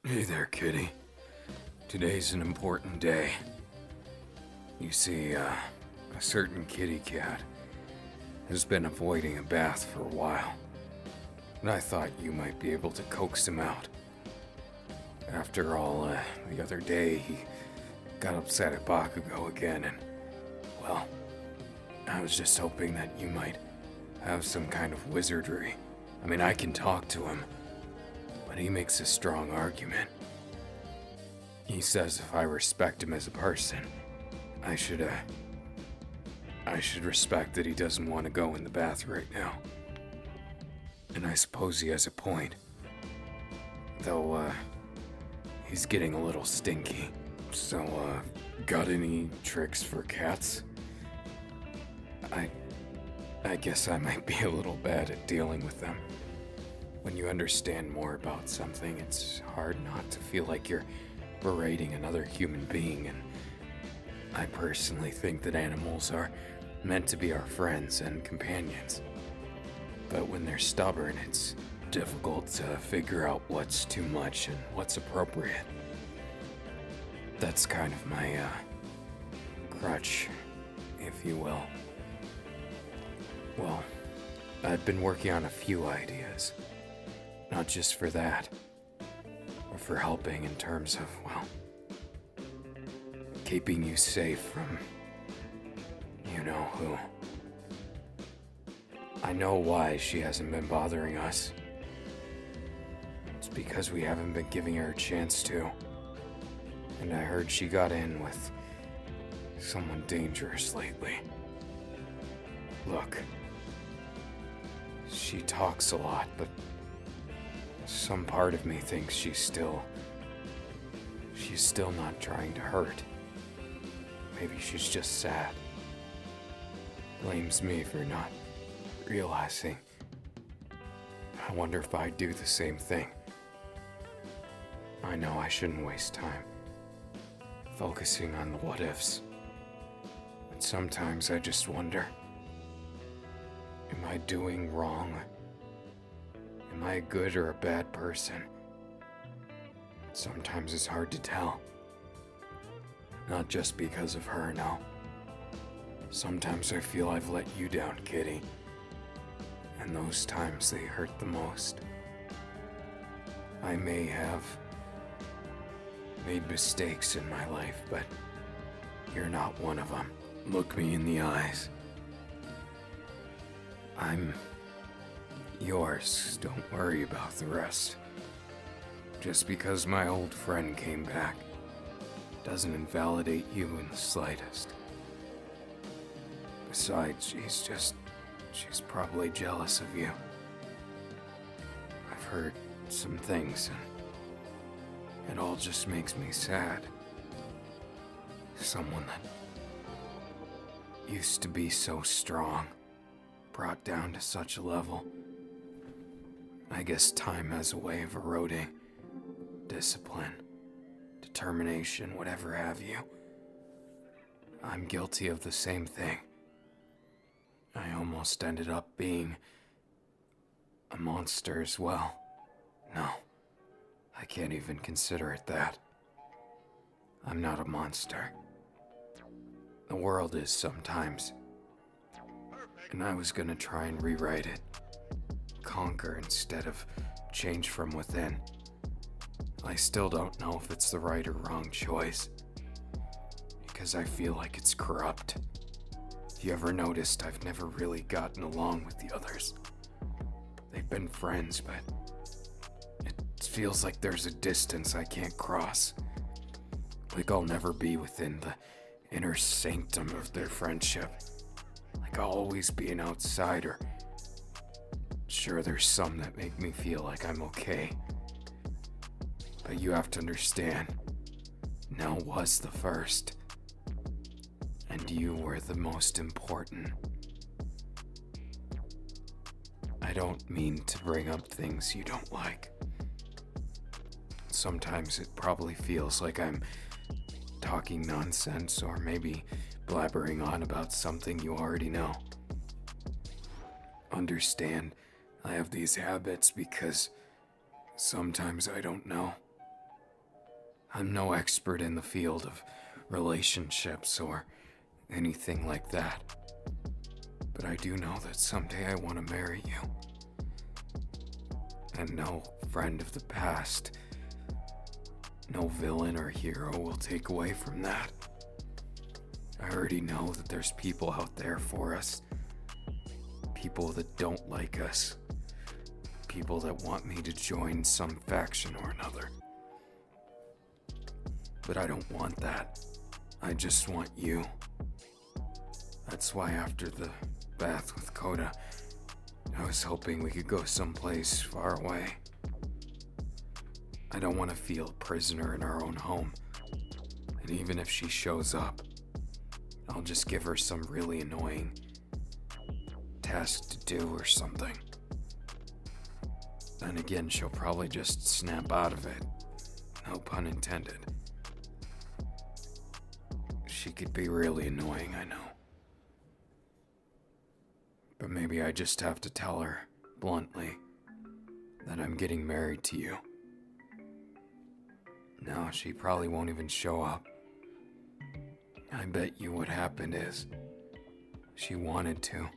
Hey there, kitty. Today's an important day. You see, a certain kitty cat has been avoiding a bath for a while, and I thought you might be able to coax him out. After all, the other day he got upset at Bakugo again, and, well, I was just hoping that you might have some kind of wizardry. I mean, I can talk to him, but he makes a strong argument. He says if I respect him as a person, I should respect that he doesn't want to go in the bath right now. And I suppose he has a point. Though, he's getting a little stinky. So, got any tricks for cats? I guess I might be a little bad at dealing with them. When you understand more about something, it's hard not to feel like you're berating another human being, and I personally think that animals are meant to be our friends and companions. But when they're stubborn, it's difficult to figure out what's too much and what's appropriate. That's kind of my, crutch, if you will. Well, I've been working on a few ideas. Not just for that, or for helping in terms of, well, keeping you safe from you know who. I know why she hasn't been bothering us. It's because we haven't been giving her a chance to. And I heard she got in with someone dangerous lately. Look, she talks a lot, but some part of me thinks she's still not trying to hurt. Maybe she's just sad. Blames me for not realizing. I wonder if I'd do the same thing. I know I shouldn't waste time focusing on the what ifs. But sometimes I just wonder, am I doing wrong? Am I a good or a bad person? Sometimes it's hard to tell. Not just because of her, no. Sometimes I feel I've let you down, kitty. And those times they hurt the most. I may have made mistakes in my life, but you're not one of them. Look me in the eyes. I'm yours. Don't worry about the rest. Just because my old friend came back doesn't invalidate you in the slightest. Besides, she's probably jealous of you. I've heard some things, and it all just makes me sad. Someone that used to be so strong, brought down to such a level. I guess time has a way of eroding discipline, determination, whatever have you. I'm guilty of the same thing. I almost ended up being a monster as well. No, I can't even consider it that. I'm not a monster. The world is sometimes. And I was gonna try and rewrite it. Conquer instead of change from within. I still don't know if it's the right or wrong choice. Because I feel like it's corrupt. If you ever noticed, I've never really gotten along with the others. They've been friends, but it feels like there's a distance I can't cross. Like I'll never be within the inner sanctum of their friendship. Like I'll always be an outsider. Sure, there's some that make me feel like I'm okay. But you have to understand, Nell was the first. And you were the most important. I don't mean to bring up things you don't like. Sometimes it probably feels like I'm talking nonsense or maybe blabbering on about something you already know. Understand, I have these habits because sometimes I don't know. I'm no expert in the field of relationships or anything like that. But I do know that someday I want to marry you. And no friend of the past, no villain or hero will take away from that. I already know that there's people out there for us. People that don't like us. People that want me to join some faction or another. But I don't want that. I just want you. That's why after the bath with Coda, I was hoping we could go someplace far away. I don't want to feel a prisoner in our own home. And even if she shows up, I'll just give her some really annoying task to do or something. Then again, she'll probably just snap out of it. No pun intended. She could be really annoying, I know. But maybe I just have to tell her, bluntly, that I'm getting married to you. No, she probably won't even show up. I bet you what happened is, she wanted to.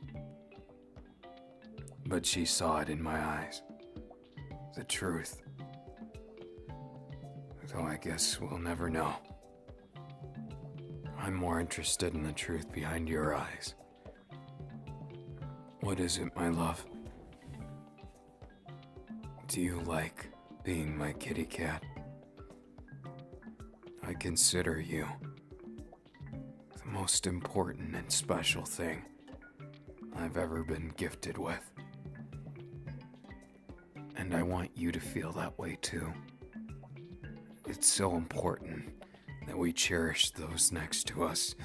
But she saw it in my eyes. The truth. So I guess we'll never know. I'm more interested in the truth behind your eyes. What is it, my love? Do you like being my kitty cat? I consider you the most important and special thing I've ever been gifted with. And I want you to feel that way too. It's so important that we cherish those next to us,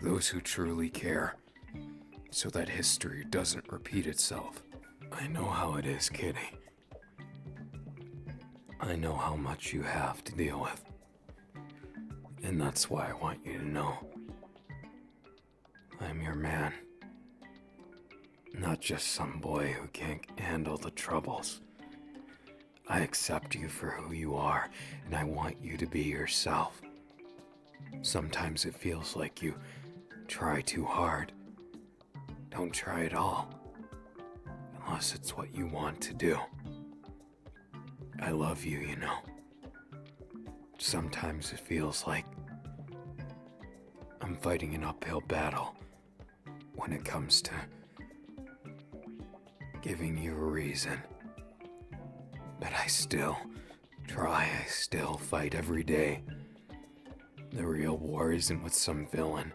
those who truly care, so that history doesn't repeat itself. I know how it is, Kitty. I know how much you have to deal with. And that's why I want you to know I'm your man. Not just some boy who can't handle the troubles. I accept you for who you are, and I want you to be yourself. Sometimes it feels like you try too hard. Don't try at all, unless it's what you want to do. I love you, you know. Sometimes it feels like I'm fighting an uphill battle when it comes to giving you a reason. But I still try, I still fight every day. The real war isn't with some villain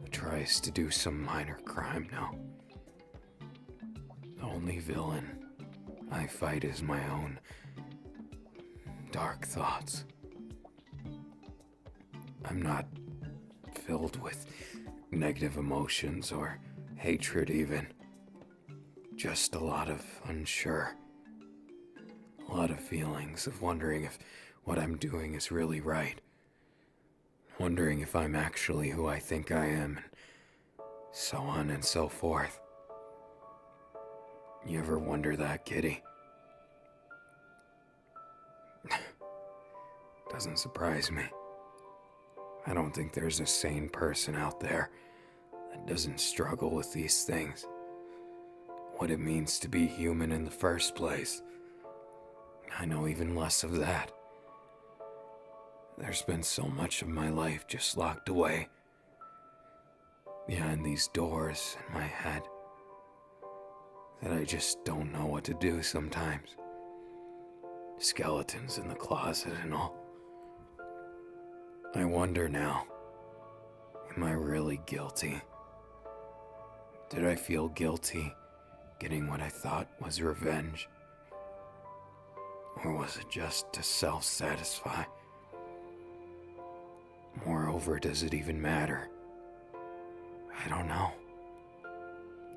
who tries to do some minor crime, no. The only villain I fight is my own dark thoughts. I'm not filled with negative emotions or hatred even. Just a lot of unsure. A lot of feelings of wondering if what I'm doing is really right. Wondering if I'm actually who I think I am, and so on and so forth. You ever wonder that, Kitty? Doesn't surprise me. I don't think there's a sane person out there that doesn't struggle with these things. What it means to be human in the first place. I know even less of that. There's been so much of my life just locked away behind these doors in my head that I just don't know what to do sometimes. Skeletons in the closet and all. I wonder now, am I really guilty? Did I feel guilty getting what I thought was revenge? Or was it just to self-satisfy? Moreover, does it even matter? I don't know.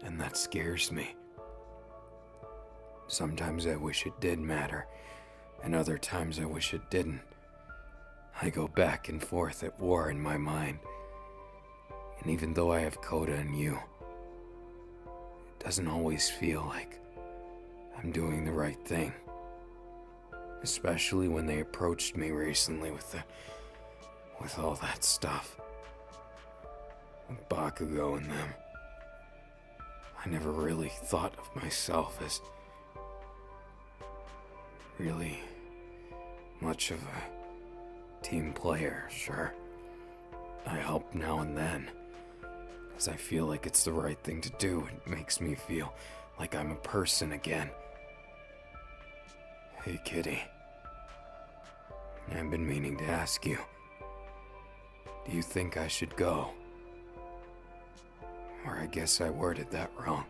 And that scares me. Sometimes I wish it did matter, and other times I wish it didn't. I go back and forth at war in my mind. And even though I have Coda and you, it doesn't always feel like I'm doing the right thing. Especially when they approached me recently with all that stuff. With Bakugo and them. I never really thought of myself as really much of a team player, sure. I help now and then, because I feel like it's the right thing to do. It makes me feel like I'm a person again. Hey, Kitty. I've been meaning to ask you. Do you think I should go? Or I guess I worded that wrong.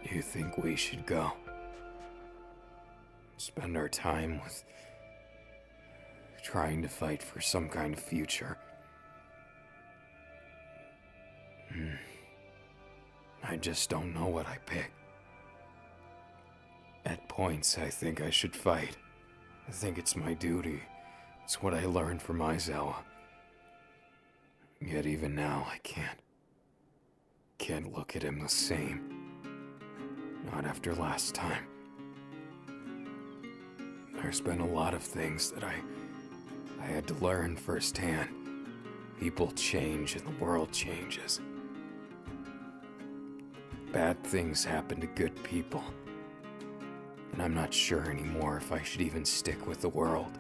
Do you think we should go? Spend our time with trying to fight for some kind of future. I just don't know what I pick. At points, I think I should fight. I think it's my duty. It's what I learned from Aizawa. Yet even now, I can't look at him the same. Not after last time. There's been a lot of things that I had to learn firsthand. People change and the world changes. Bad things happen to good people. And I'm not sure anymore if I should even stick with the world.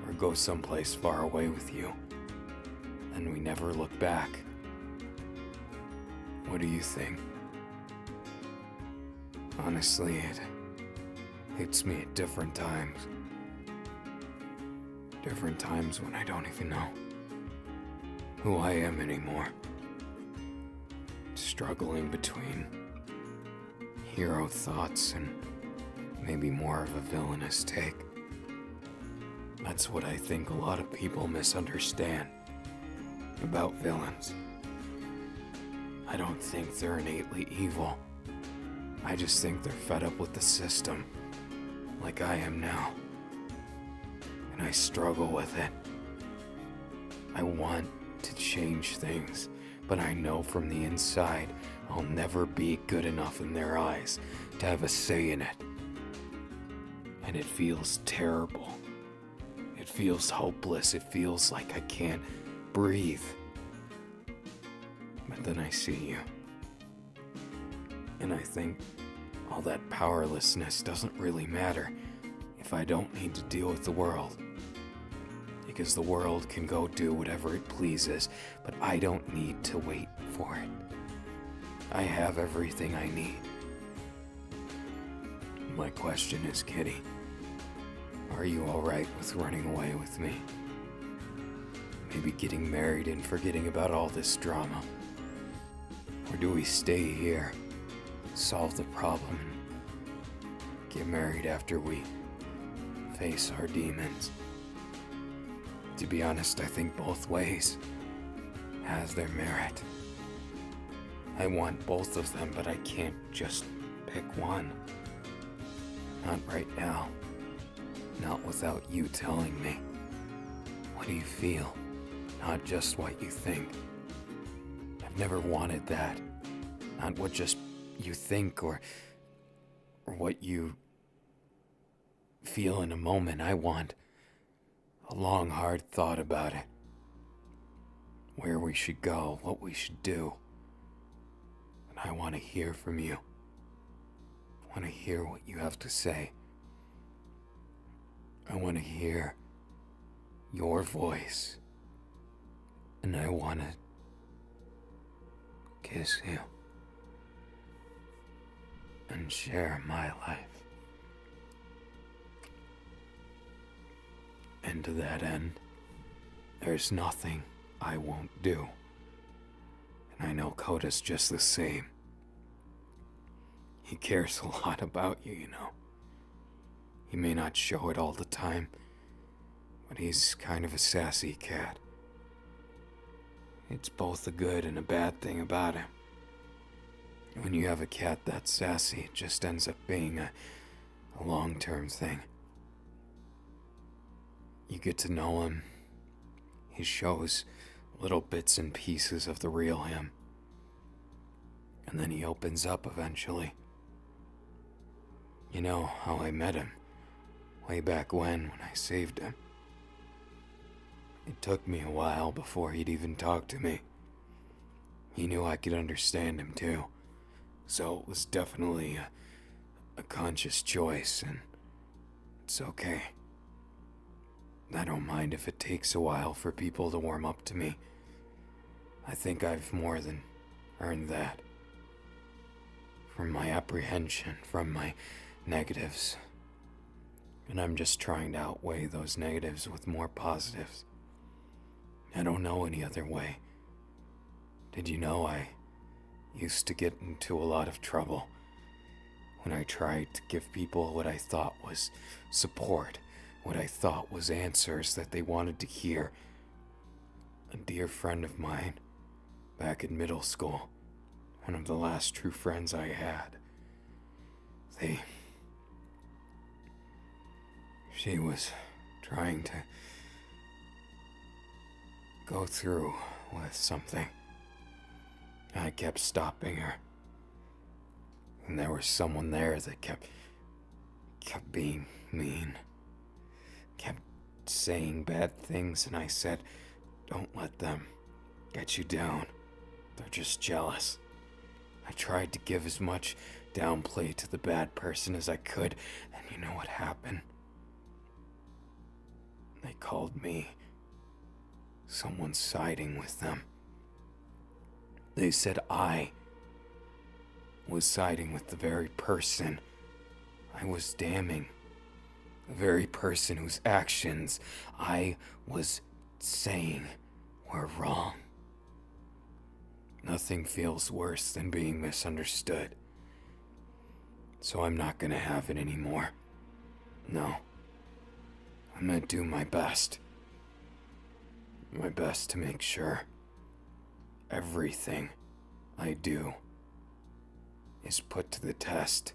Or go someplace far away with you. And we never look back. What do you think? Honestly, it hits me at different times. Different times when I don't even know who I am anymore. Struggling between hero thoughts and maybe more of a villainous take. That's what I think a lot of people misunderstand about villains. I don't think they're innately evil. I just think they're fed up with the system, like I am now. And I struggle with it. I want to change things, but I know from the inside I'll never be good enough in their eyes to have a say in it. And it feels terrible. It feels hopeless. It feels like I can't breathe. But then I see you. And I think all that powerlessness doesn't really matter if I don't need to deal with the world. Because the world can go do whatever it pleases, but I don't need to wait for it. I have everything I need. My question is, Kitty, are you alright with running away with me? Maybe getting married and forgetting about all this drama? Or do we stay here, solve the problem, and get married after we face our demons? To be honest, I think both ways has their merit. I want both of them, but I can't just pick one. Not right now. Not without you telling me. What do you feel? Not just what you think. I've never wanted that. Not what just you think or what you feel in a moment. I want a long, hard thought about it. Where we should go, what we should do. And I want to hear from you. I want to hear what you have to say. I want to hear your voice. And I want to kiss you. And share my life. And to that end, there's nothing I won't do. And I know Koda's just the same. He cares a lot about you, you know. He may not show it all the time, but he's kind of a sassy cat. It's both a good and a bad thing about him. When you have a cat that's sassy, it just ends up being a long-term thing. You get to know him. He shows little bits and pieces of the real him. And then he opens up eventually. You know how I met him. way back when I saved him. It took me a while before he'd even talk to me. He knew I could understand him too, so it was definitely a conscious choice, and it's okay. I don't mind if it takes a while for people to warm up to me. I think I've more than earned that. From my apprehension, from my negatives. And I'm just trying to outweigh those negatives with more positives. I don't know any other way. Did you know I used to get into a lot of trouble when I tried to give people what I thought was support, what I thought was answers that they wanted to hear? A dear friend of mine, back in middle school, one of the last true friends I had, she was trying to go through with something. I kept stopping her. And there was someone there that kept being mean. Kept saying bad things, and I said, don't let them get you down. They're just jealous. I tried to give as much downplay to the bad person as I could, and you know what happened? They called me someone siding with them. They said I was siding with the very person I was damning. The very person whose actions I was saying were wrong. Nothing feels worse than being misunderstood. So I'm not gonna have it anymore. No. I'm gonna do my best. My best to make sure everything I do is put to the test,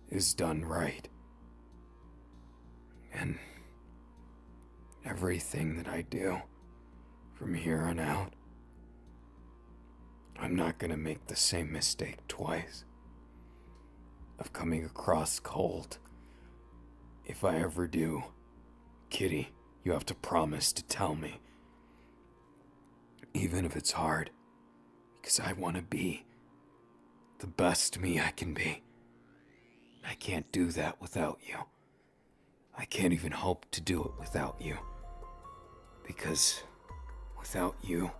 is done right. And everything that I do from here on out, I'm not gonna make the same mistake twice of coming across cold. If I ever do, Kitty, you have to promise to tell me. Even if it's hard, because I want to be the best me I can be. I can't do that without you. I can't even hope to do it without you. Because without you,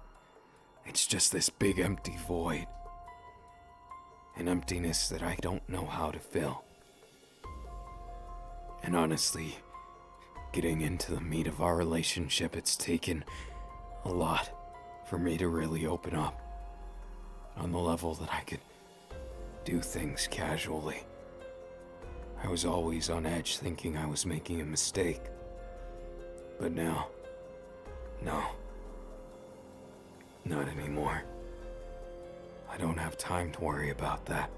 it's just this big empty void. An emptiness that I don't know how to fill. And honestly, getting into the meat of our relationship, it's taken a lot for me to really open up on the level that I could do things casually. I was always on edge thinking I was making a mistake. But now, no. Not anymore. I don't have time to worry about that.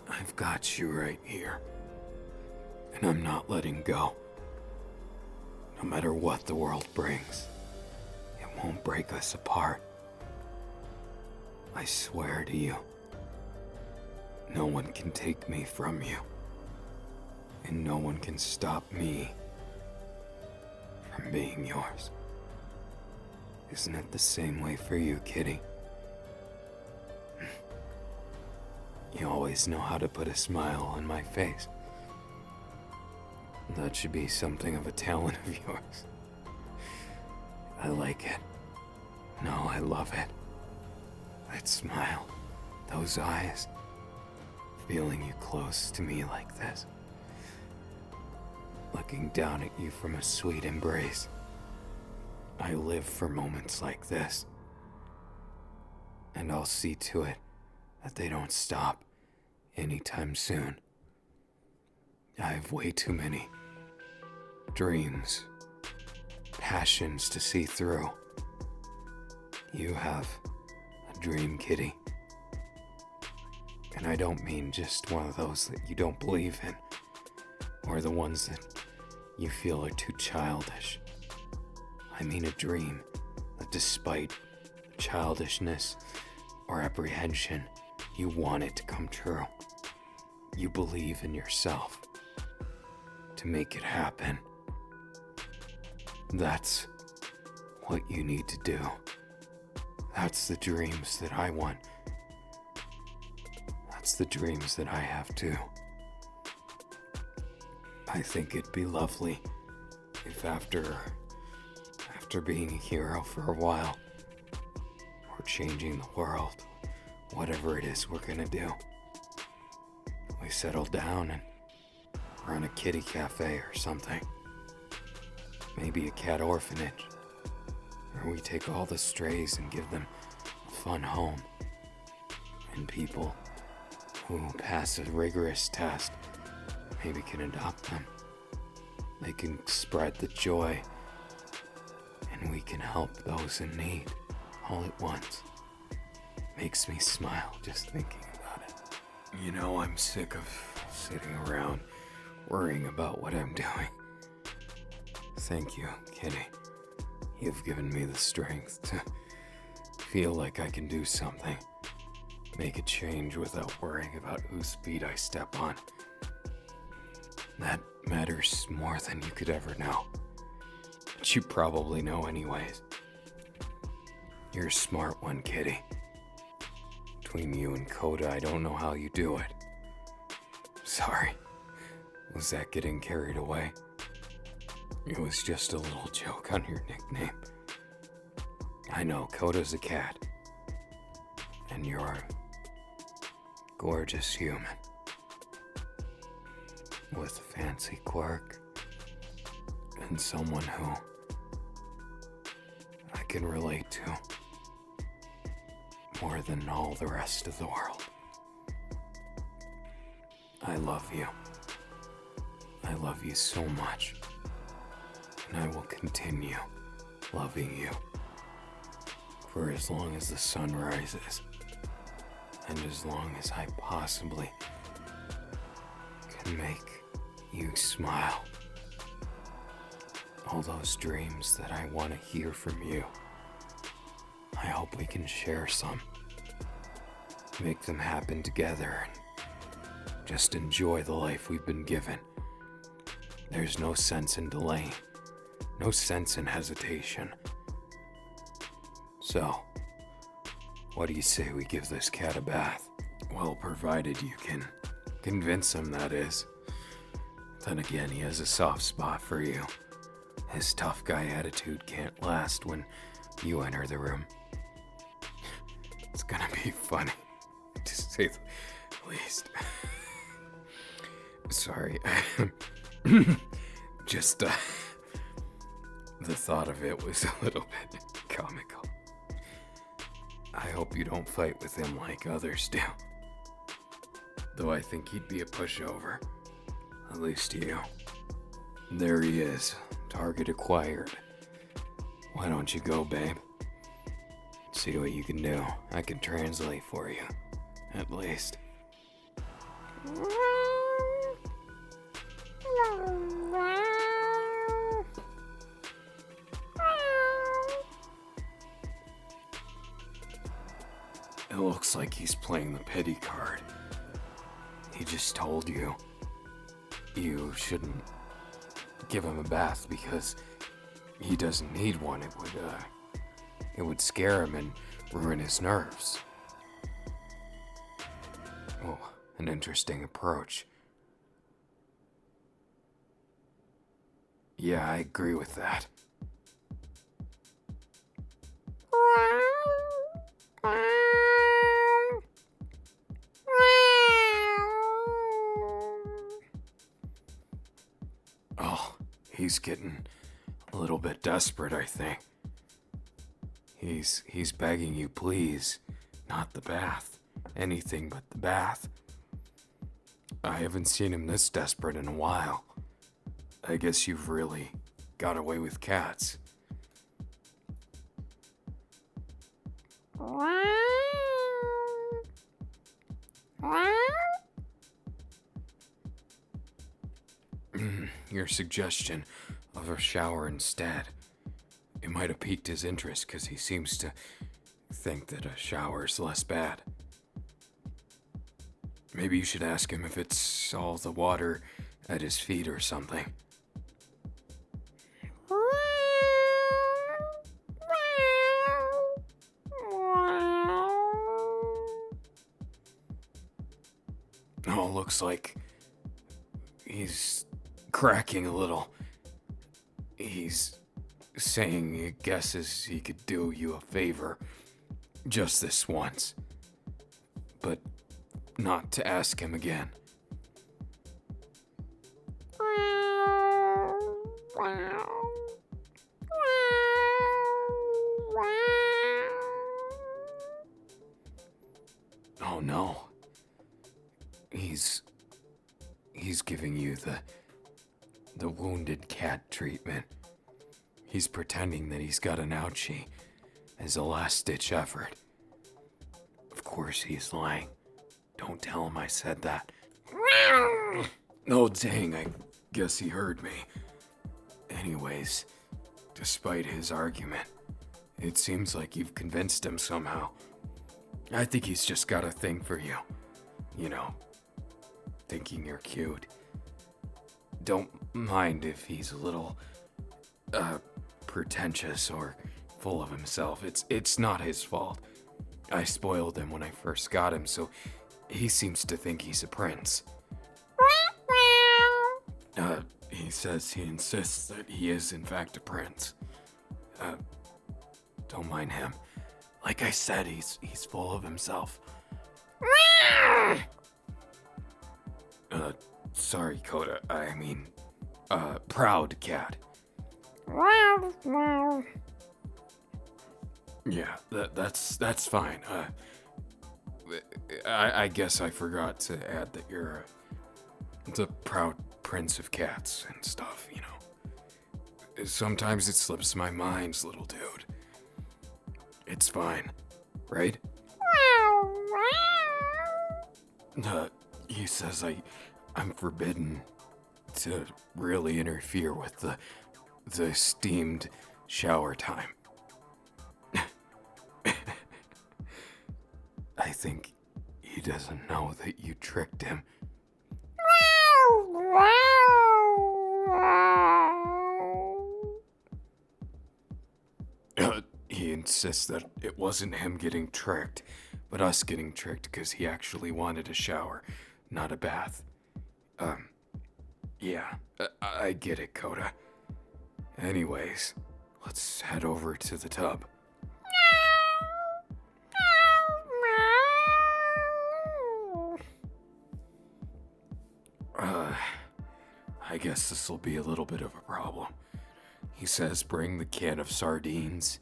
I've got you right here. And I'm not letting go. No matter what the world brings, it won't break us apart. I swear to you, no one can take me from you. And no one can stop me from being yours. Isn't it the same way for you, Kitty? You always know how to put a smile on my face. That should be something of a talent of yours. I like it. No, I love it. That smile, those eyes, feeling you close to me like this. Looking down at you from a sweet embrace. I live for moments like this. And I'll see to it that they don't stop anytime soon. I have way too many dreams, passions to see through. You have a dream, Kitty. And I don't mean just one of those that you don't believe in, or the ones that you feel are too childish. I mean a dream that despite childishness or apprehension, you want it to come true. You believe in yourself. to make it happen. That's what you need to do. That's the dreams that I want. That's the dreams that I have too. I think it'd be lovely if after being a hero for a while, or changing the world, whatever it is we're gonna do, we settle down and run a kitty cafe or something. Maybe a cat orphanage. Or we take all the strays and give them a fun home. And people who pass a rigorous test maybe can adopt them. They can spread the joy, and we can help those in need all at once. Makes me smile just thinking about it. You know, I'm sick of sitting around worrying about what I'm doing. Thank you, Kitty. You've given me the strength to feel like I can do something. Make a change without worrying about whose feet I step on. That matters more than you could ever know. But you probably know anyways. You're a smart one, Kitty. Between you and Coda, I don't know how you do it. Sorry. Was that getting carried away? It was just a little joke on your nickname. I know, Coda's a cat. And you're a gorgeous human. With a fancy quirk. And someone who I can relate to more than all the rest of the world. I love you. I love you so much. And I will continue loving you for as long as the sun rises, and as long as I possibly can make you smile. All those dreams that I want to hear from you, I hope we can share some, make them happen together, and just enjoy the life we've been given. There's no sense in delaying. No sense in hesitation. So, what do you say we give this cat a bath? Well, provided you can convince him, that is. Then again, he has a soft spot for you. His tough guy attitude can't last when you enter the room. It's gonna be funny, to say the least. Sorry. Just, the thought of it was a little bit comical. I hope you don't fight with him like others do. Though I think he'd be a pushover. At least to you. There he is. Target acquired. Why don't you go, babe? See what you can do. I can translate for you. At least. It looks like he's playing the pity card. He just told you shouldn't give him a bath because he doesn't need one. It would scare him and ruin his nerves. Oh, an interesting approach. Yeah, I agree with that. Oh, he's getting a little bit desperate, I think. He's begging you, please, not the bath. Anything but the bath. I haven't seen him this desperate in a while. I guess you've really got away with cats. Your suggestion of a shower instead. It might have piqued his interest because he seems to think that a shower's less bad. Maybe you should ask him if it's all the water at his feet or something. Oh, looks like he's cracking a little. He's saying he guesses he could do you a favor just this once, but not to ask him again. Oh no. He's giving you the wounded cat treatment. He's pretending that he's got an ouchie as a last-ditch effort. Of course he's lying. Don't tell him I said that. Oh, dang, I guess he heard me. Anyways, despite his argument, it seems like you've convinced him somehow. I think he's just got a thing for you. You know, thinking you're cute. Don't mind if he's a little, pretentious or full of himself. It's not his fault. I spoiled him when I first got him, so he seems to think he's a prince. He says he insists that he is in fact a prince. Don't mind him. Like I said, he's full of himself. Sorry, Coda. I mean, proud cat. Yeah, that's fine. I guess I forgot to add that you're the proud prince of cats and stuff, you know. Sometimes it slips my mind, little dude. It's fine, right? He says I'm forbidden to really interfere with the steamed shower time. I think he doesn't know that you tricked him. He insists that it wasn't him getting tricked, but us getting tricked because he actually wanted a shower, not a bath. Yeah, I get it, Coda. Anyways, let's head over to the tub. I guess this will be a little bit of a problem. He says bring the can of sardines,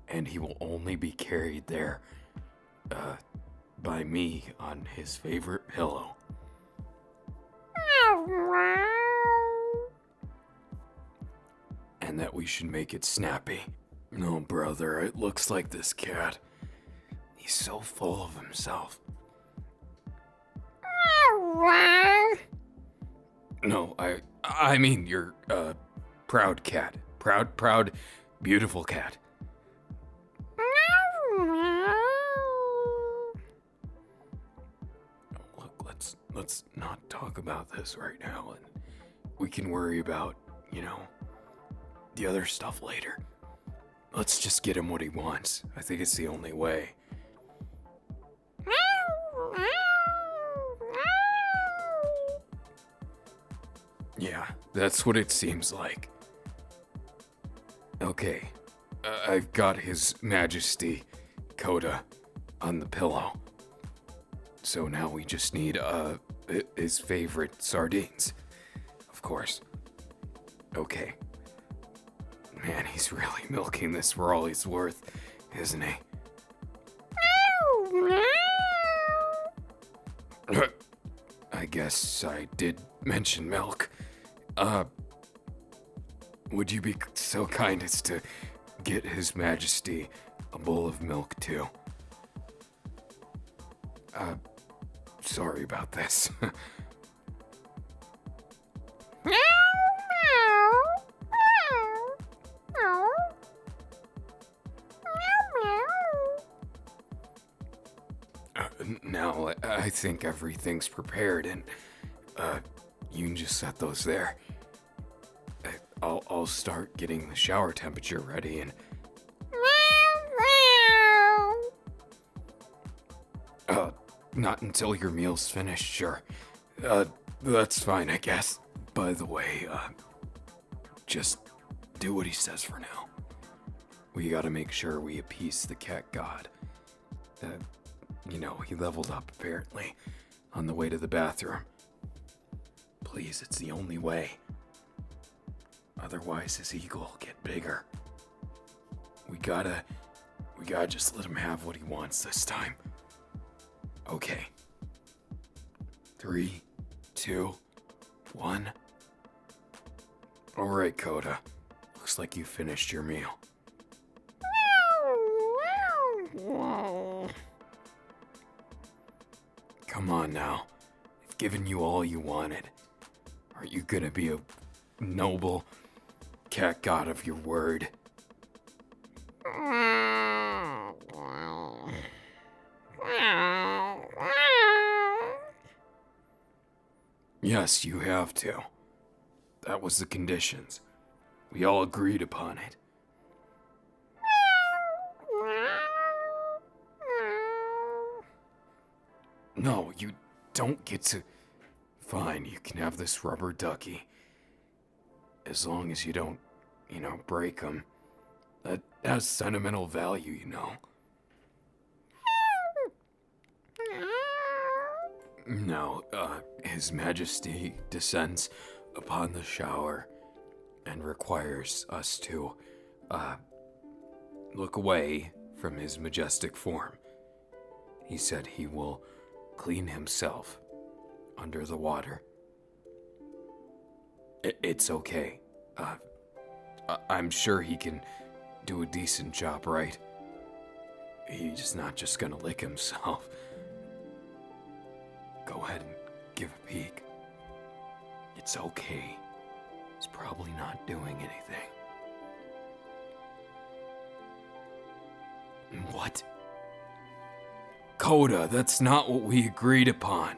and he will only be carried there, by me on his favorite pillow. And that we should make it snappy. No, brother, it looks like this cat. He's so full of himself. No, I mean you're proud cat. Proud, beautiful cat. Look, let's not talk about this right now, and we can worry about, you know, the other stuff later. Let's just get him what he wants. I think it's the only way. Yeah, that's what it seems like. Okay, I've got His Majesty Coda on the pillow. So now we just need, his favorite sardines. Of course. Okay. Man, he's really milking this for all he's worth, isn't he? I guess I did mention milk. Would you be so kind as to get His Majesty a bowl of milk too? Sorry about this. Now, I think everything's prepared and, You can just set those there. I'll start getting the shower temperature ready and... Not until your meal's finished, sure. That's fine, I guess. By the way, just do what he says for now. We gotta make sure we appease the cat god. He leveled up, apparently, on the way to the bathroom. Please, it's the only way. Otherwise, his ego will get bigger. We gotta just let him have what he wants this time. Okay. 3, 2, 1. Alright, Coda. Looks like you finished your meal. Come on now. I've given you all you wanted. Are you gonna be a noble cat god of your word? Yes, you have to. That was the conditions. We all agreed upon it. No, you don't get to... Fine, you can have this rubber ducky. As long as you don't, break him. That has sentimental value, Now, His Majesty descends upon the shower and requires us to, look away from his majestic form. He said he will clean himself under the water. It's okay. I'm sure he can do a decent job, right? He's not just gonna lick himself. Go ahead and give a peek. It's okay. He's probably not doing anything. What? Coda, that's not what we agreed upon.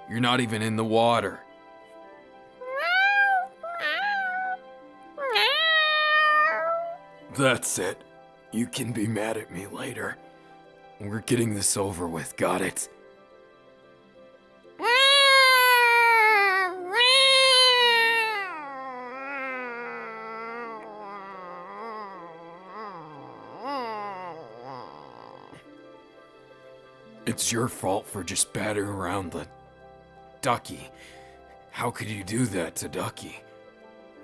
You're not even in the water. That's it. You can be mad at me later. We're getting this over with, got it? It's your fault for just battering around the ducky. How could you do that to Ducky?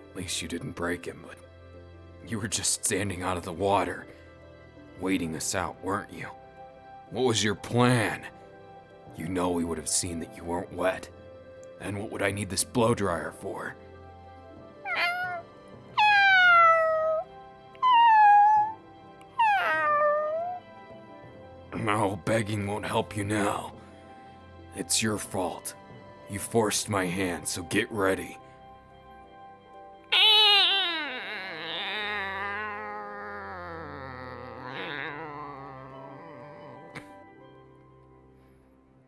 At least you didn't break him, but you were just standing out of the water, waiting us out, weren't you? What was your plan? You know we would have seen that you weren't wet. Then what would I need this blow dryer for? No, begging won't help you now. It's your fault. You forced my hand, so get ready.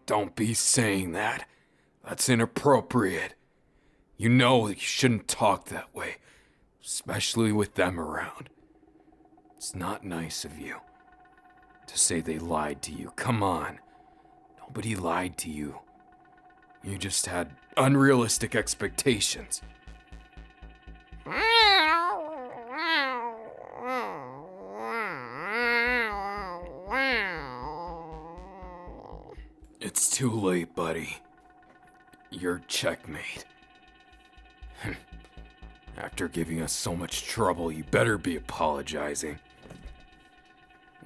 Don't be saying that. That's inappropriate. You know that you shouldn't talk that way, especially with them around. It's not nice of you to say they lied to you. Come on. Nobody lied to you. You just had unrealistic expectations. It's too late, buddy. You're checkmate. After giving us so much trouble, you better be apologizing.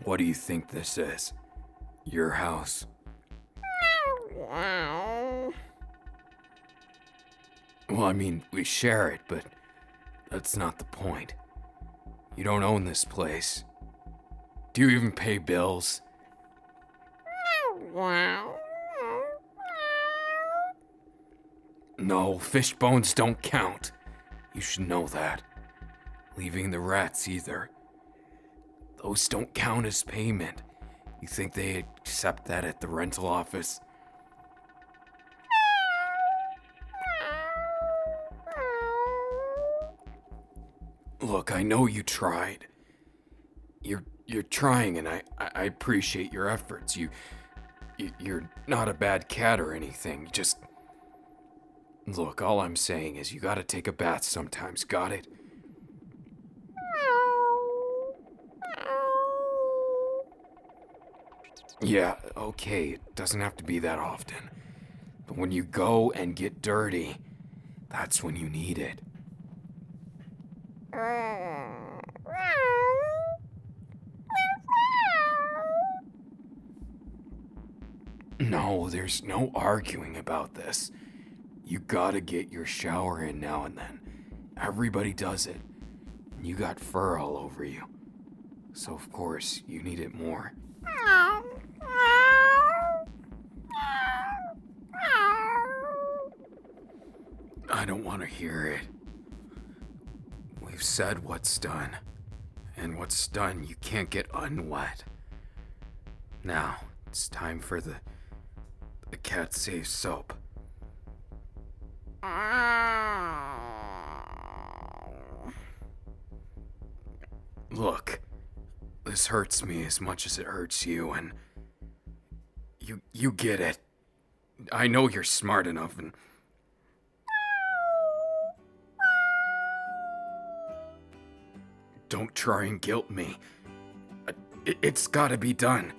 What do you think this is? Your house? Well, I mean, we share it, but that's not the point. You don't own this place. Do you even pay bills? No, fish bones don't count. You should know that. Leaving the rats either. Those don't count as payment. You think they accept that at the rental office? Look, I know you tried. You're trying, and I appreciate your efforts. You're not a bad cat or anything. Just look, all I'm saying is you gotta take a bath sometimes, got it? Yeah, okay, it doesn't have to be that often. But when you go and get dirty, that's when you need it. No, there's no arguing about this. You gotta get your shower in now and then. Everybody does it. You got fur all over you. So of course, you need it more. I don't want to hear it. We've said what's done. And what's done, you can't get unwet. Now, it's time for the cat-safe soap. Look, this hurts me as much as it hurts you, and you get it. I know you're smart enough, and don't try and guilt me. It's gotta be done.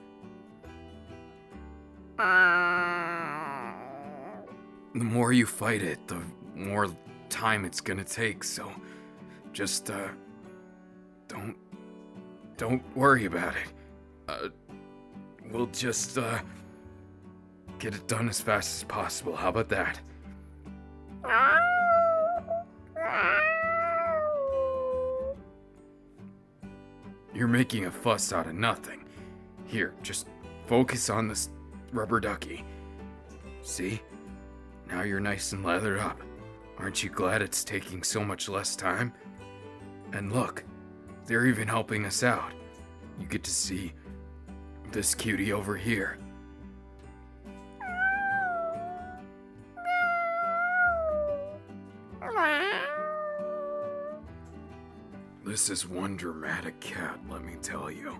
The more you fight it, the more time it's gonna take, so just, don't worry about it. We'll just, get it done as fast as possible. How about that? You're making a fuss out of nothing. Here, just focus on this rubber ducky. See? Now you're nice and lathered up. Aren't you glad it's taking so much less time? And look, they're even helping us out. You get to see this cutie over here. This is one dramatic cat, let me tell you.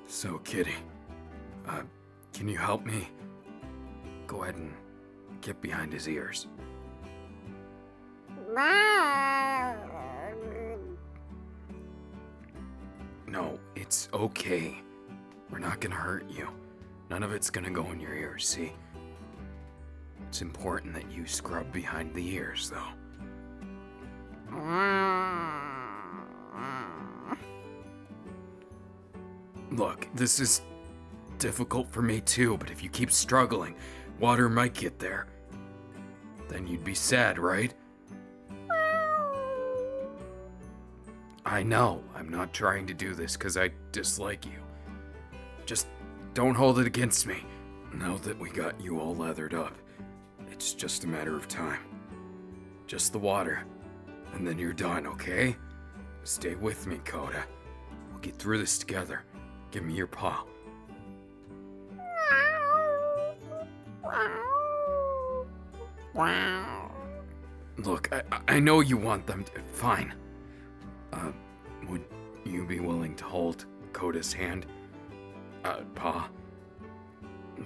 So, kitty, can you help me? Go ahead and get behind his ears. No, it's okay. We're not gonna hurt you. None of it's gonna go in your ears, see? It's important that you scrub behind the ears, though. Look, this is difficult for me too, but if you keep struggling, water might get there. Then you'd be sad, right? I know, I'm not trying to do this because I dislike you. Just don't hold it against me. Now that we got you all lathered up, it's just a matter of time. Just the water, and then you're done, okay? Stay with me, Coda. We'll get through this together. Give me your paw. Look, I know you want them to. Fine. Would you be willing to hold Coda's hand? Paw?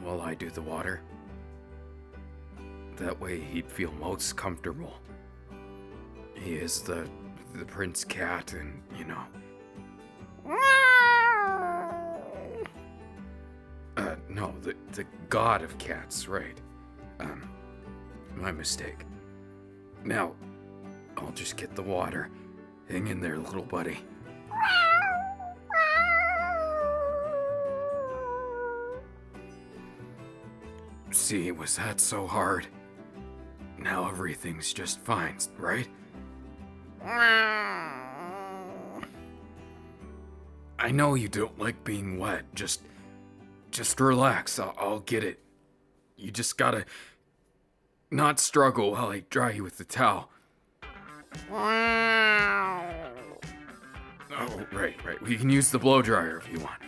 While I do the water? That way he'd feel most comfortable. He is the prince cat, and, you know. No, the god of cats, right. My mistake. Now, I'll just get the water. Hang in there, little buddy. See, was that so hard? Now everything's just fine, right? I know you don't like being wet. Just relax. I'll get it. You just gotta not struggle while I dry you with the towel. Oh, right. We can use the blow dryer if you want.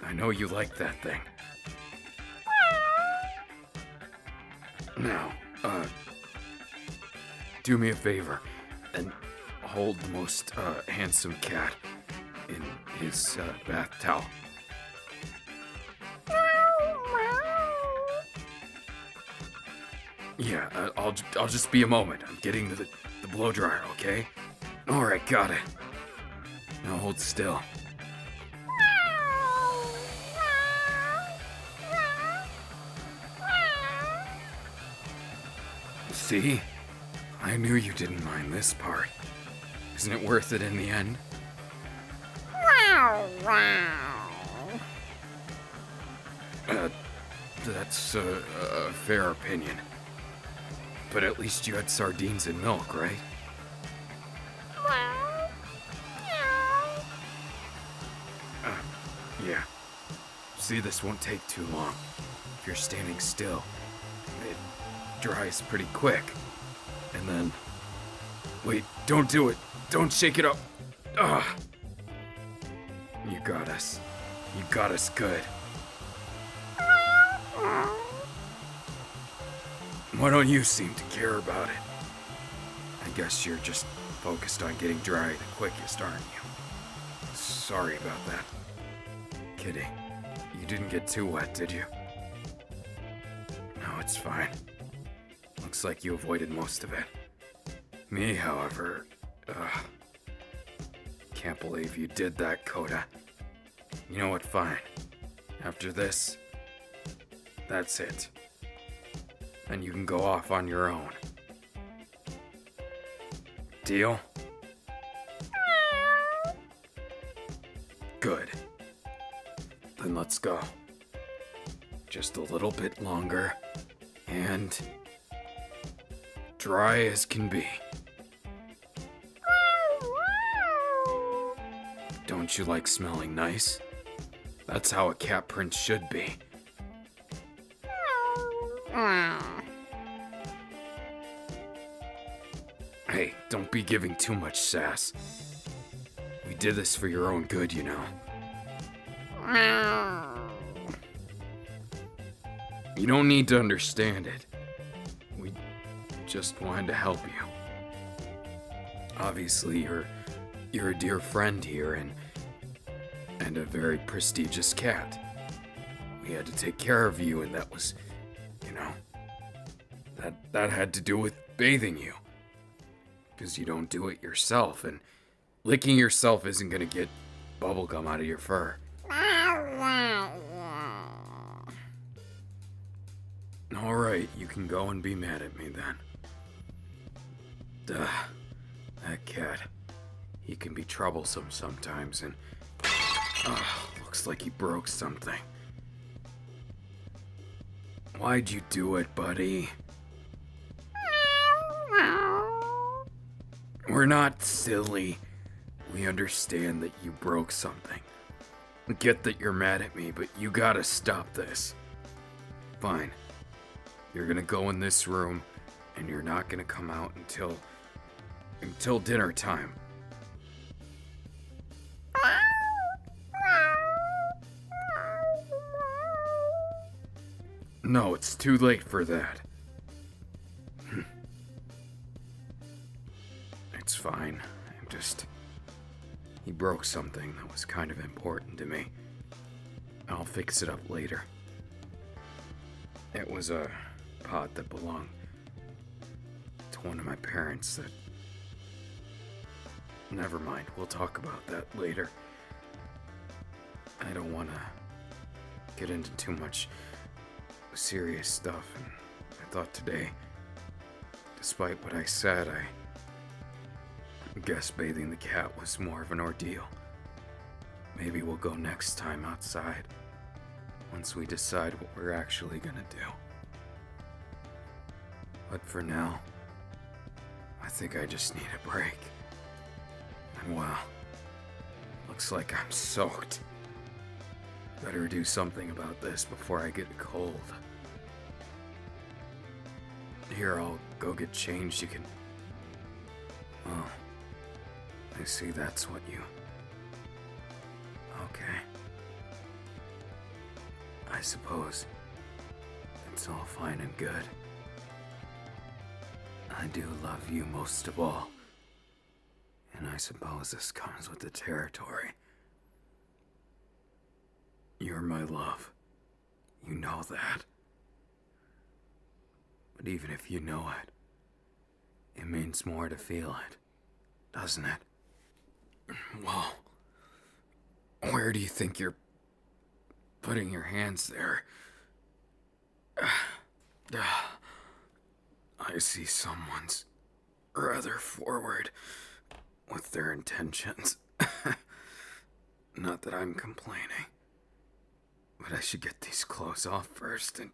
I know you like that thing. Now, do me a favor and hold the most handsome cat in his bath towel. Yeah, I'll just be a moment. I'm getting the blow dryer, okay? Alright, got it. Now hold still. See? I knew you didn't mind this part. Isn't it worth it in the end? That's a fair opinion. But at least you had sardines and milk, right? Yeah. See, this won't take too long. If you're standing still, it dries pretty quick. And then... Wait, don't do it. Don't shake it up. Ugh. You got us. You got us good. Why don't you seem to care about it? I guess you're just focused on getting dry the quickest, aren't you? Sorry about that. Kidding. You didn't get too wet, did you? No, it's fine. Looks like you avoided most of it. Me, however, can't believe you did that, Coda. You know what, fine. After this, that's it. Then you can go off on your own. Deal? Good. Then let's go. Just a little bit longer, and dry as can be. Don't you like smelling nice? That's how a cat prince should be. Hey, don't be giving too much sass. We did this for your own good, you know. You don't need to understand it. We just wanted to help you. Obviously, you're a dear friend here and a very prestigious cat. We had to take care of you, and that was, you know, that had to do with bathing you. Because you don't do it yourself, and licking yourself isn't gonna get bubblegum out of your fur. Alright, you can go and be mad at me then. Duh, that cat. He can be troublesome sometimes, and looks like he broke something. Why'd you do it, buddy? We're not silly. We understand that you broke something. We get that you're mad at me, but you gotta stop this. Fine. You're gonna go in this room, and you're not gonna come out until dinner time. No, it's too late for that. It's fine. He broke something that was kind of important to me. I'll fix it up later. It was a pot that belonged to one of my parents that... Never mind, we'll talk about that later. I don't want to get into too much serious stuff, and I thought today, despite what I said, I guess bathing the cat was more of an ordeal. Maybe we'll go next time outside, once we decide what we're actually gonna do. But for now, I think I just need a break. And wow, looks like I'm soaked. Better do something about this before I get a cold. Here, I'll go get changed. You can... Oh, I see that's what you... Okay. I suppose it's all fine and good. I do love you most of all. And I suppose this comes with the territory. You're my love. You know that. But even if you know it, it means more to feel it, doesn't it? Well, where do you think you're putting your hands there? I see someone's rather forward with their intentions. Not that I'm complaining, but I should get these clothes off first and...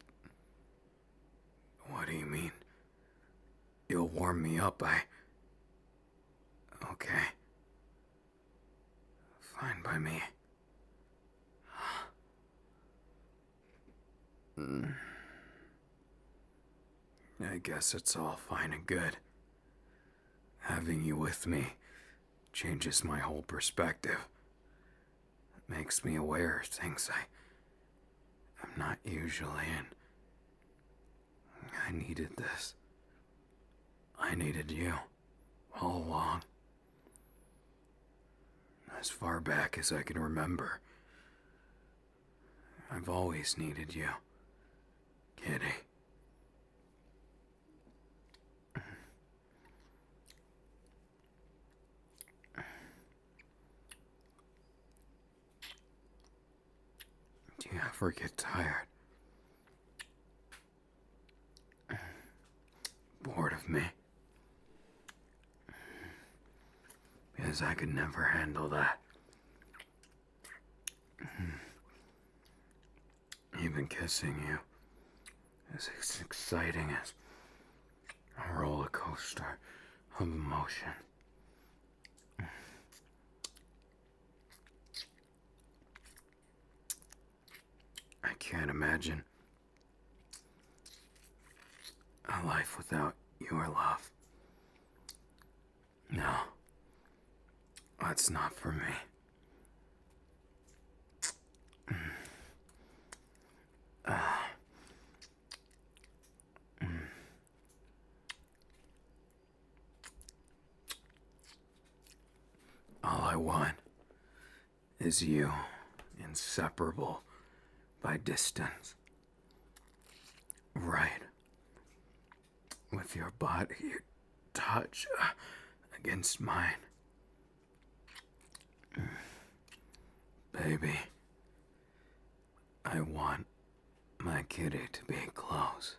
What do you mean? You'll warm me up, Okay. Fine by me. I guess it's all fine and good. Having you with me changes my whole perspective. It makes me aware of things I'm not usually in. I needed this. I needed you all along. As far back as I can remember, I've always needed you, Kitty. Do you ever get tired? Bored of me? Because I could never handle that. Even kissing you is as exciting as a roller coaster of emotion. I can't imagine a life without your love. No, that's not for me. All I want is you, inseparable by distance. Right. With your body, your touch against mine. Baby, I want my kitty to be close.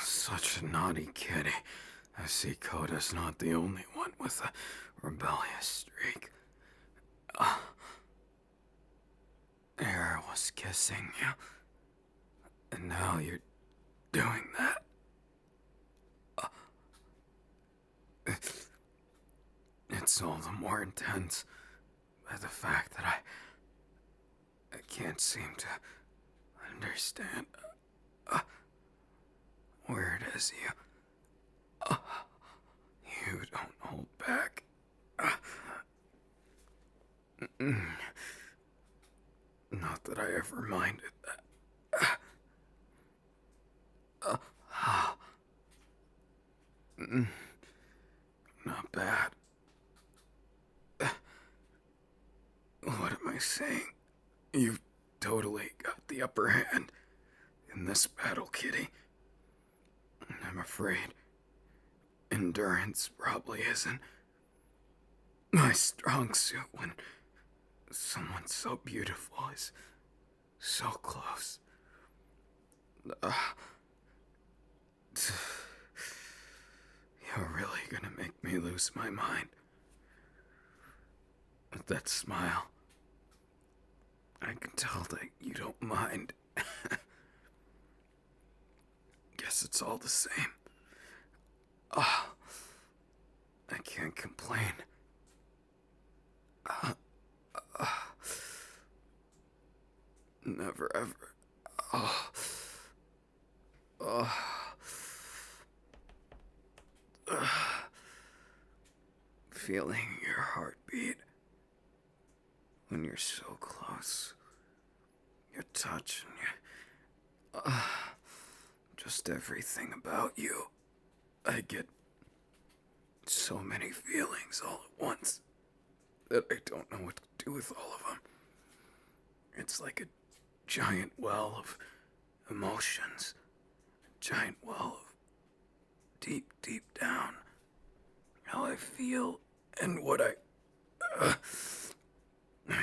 Such a naughty kitty. I see Koda's not the only one with a rebellious streak. Air was kissing you, and now you're doing that. It's all the more intense by the fact that I can't seem to understand where it is you don't hold back. Not that I ever minded that. Not bad. What am I saying? You've totally got the upper hand in this battle, Kitty. I'm afraid endurance probably isn't my strong suit when someone so beautiful is so close. You're really gonna make me lose my mind. With that smile, I can tell that you don't mind. Guess it's all the same. I can't complain. Never ever. Feeling your heartbeat when you're so close. Your touch and Just everything about you. I get so many feelings all at once that I don't know what to do with all of them. It's like a giant well of emotions, a giant well of deep, deep down how I feel and what I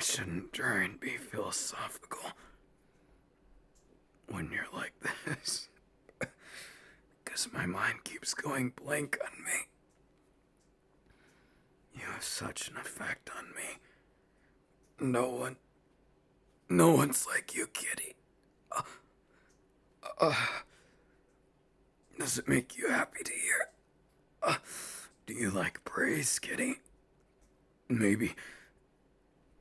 shouldn't try and be philosophical when you're like this. Because my mind keeps going blank on me. You have such an effect on me. No one's like you, Kitty. Does it make you happy to hear? Do you like praise, Kitty? Maybe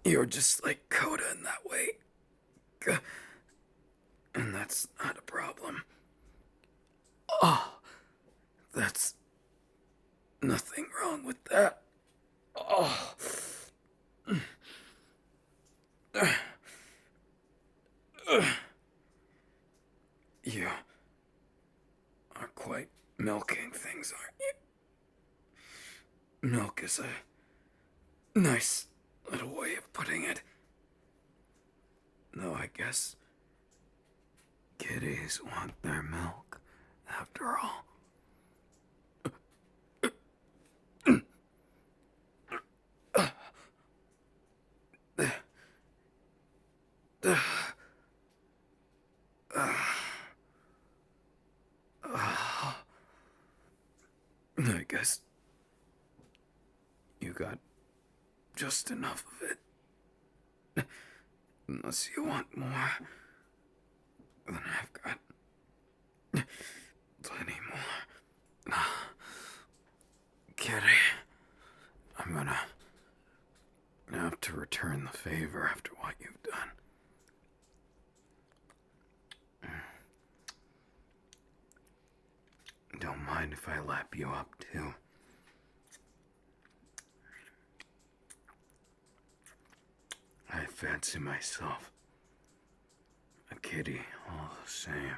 you're just like Coda in that way. And that's not a problem. That's nothing wrong with that. You are quite milking things, aren't you? Milk is a nice little way of putting it. No, I guess kitties want their milk, after all. I guess you got just enough of it. Unless you want more, then I've got plenty more. Kitty, I'm gonna have to return the favor after what you've done. Don't mind if I lap you up, too. I fancy myself a kitty all the same.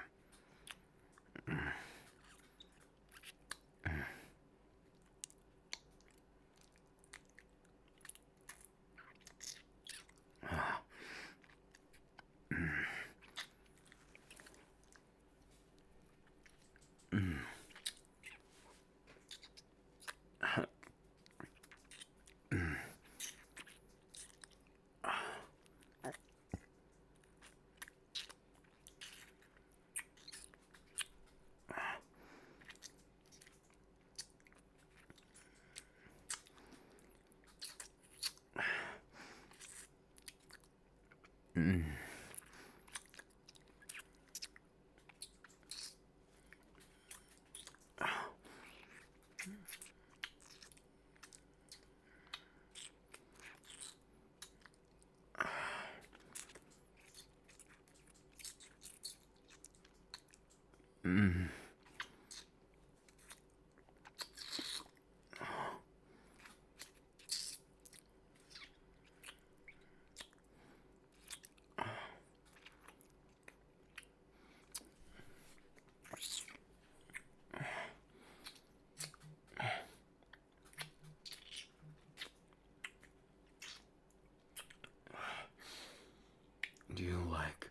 Do you like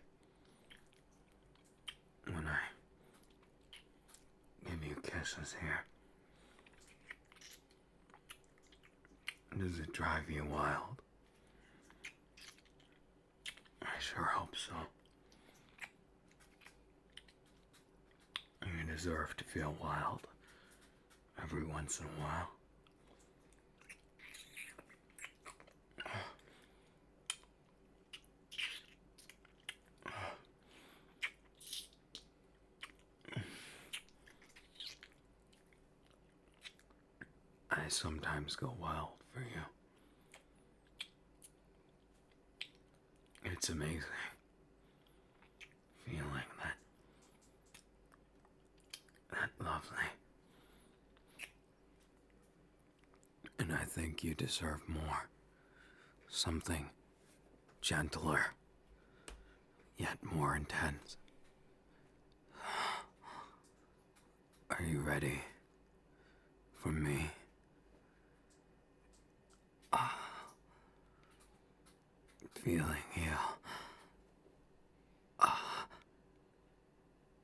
when I give you kisses here? Does it drive you wild? I sure hope so. You deserve to feel wild every once in a while. I sometimes go wild for you. It's amazing feeling that lovely. And I think you deserve more. Something gentler, yet more intense. Are you ready for me? Feeling you.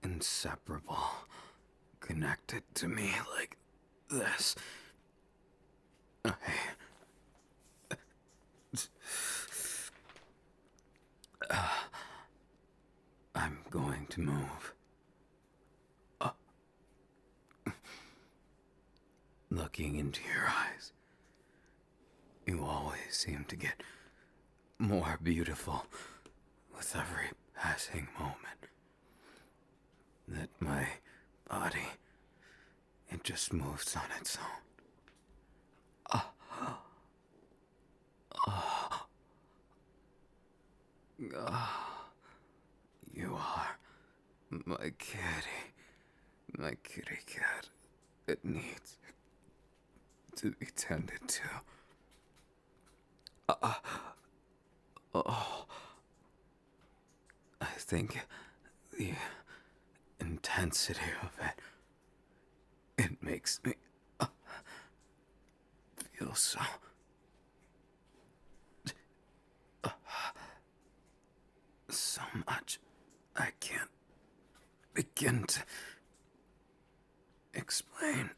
Inseparable. Connected to me like this. I'm going to move. Looking into your eyes, you always seem to get more beautiful with every passing moment. That my body, it just moves on its own. You are my kitty cat. It needs to be tended to. I think the intensity of it makes me feel so much I can't begin to explain.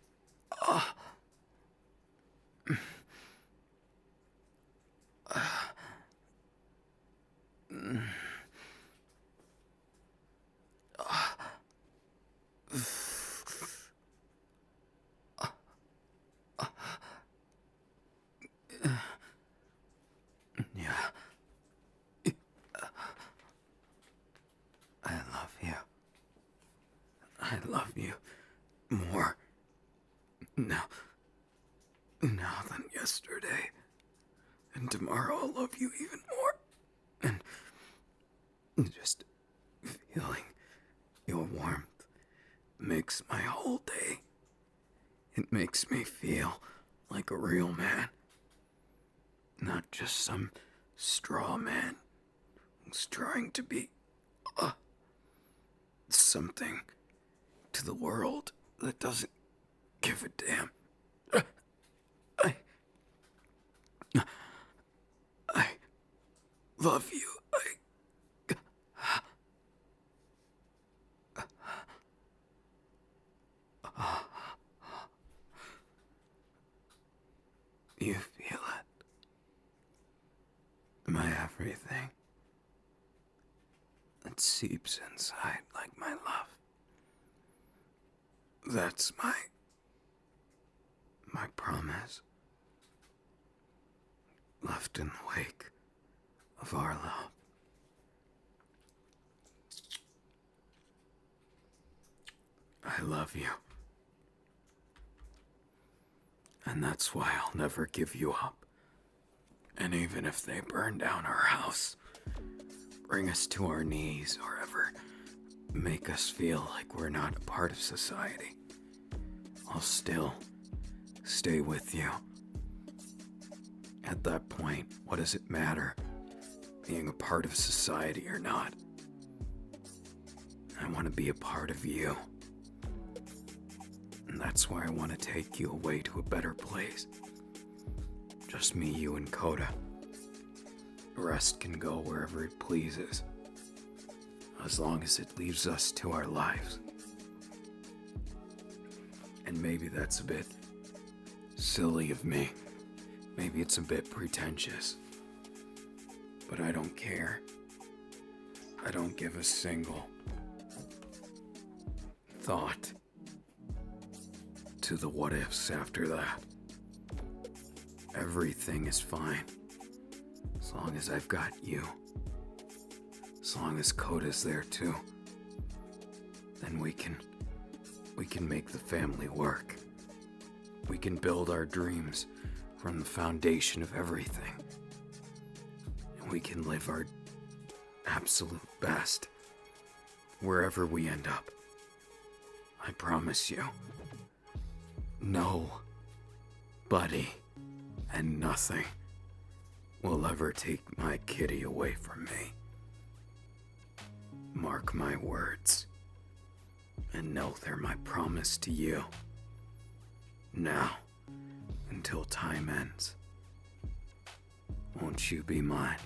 Yeah. I love you more now than yesterday. And tomorrow I'll love you even more. And just feeling your warmth makes my whole day. It makes me feel like a real man. Not just some straw man who's trying to be something to the world that doesn't give a damn. I love you. You feel it. My everything. It seeps inside like my love. That's my promise. Left in the wake of our love. I love you. And that's why I'll never give you up. And even if they burn down our house, bring us to our knees, or ever make us feel like we're not a part of society, I'll still stay with you. At that point, what does it matter, being a part of society or not? I want to be a part of you. And that's why I want to take you away to a better place. Just me, you, and Coda. The rest can go wherever it pleases, as long as it leaves us to our lives. And maybe that's a bit silly of me. Maybe it's a bit pretentious. But I don't care. I don't give a single thought to the what ifs after that. Everything is fine. As long as I've got you. As long as Coda's there too. Then we can make the family work. We can build our dreams from the foundation of everything. And we can live our absolute best wherever we end up. I promise you. Nobody and nothing will ever take my kitty away from me. Mark my words. and know they're my promise to you. Now, until time ends, won't you be mine?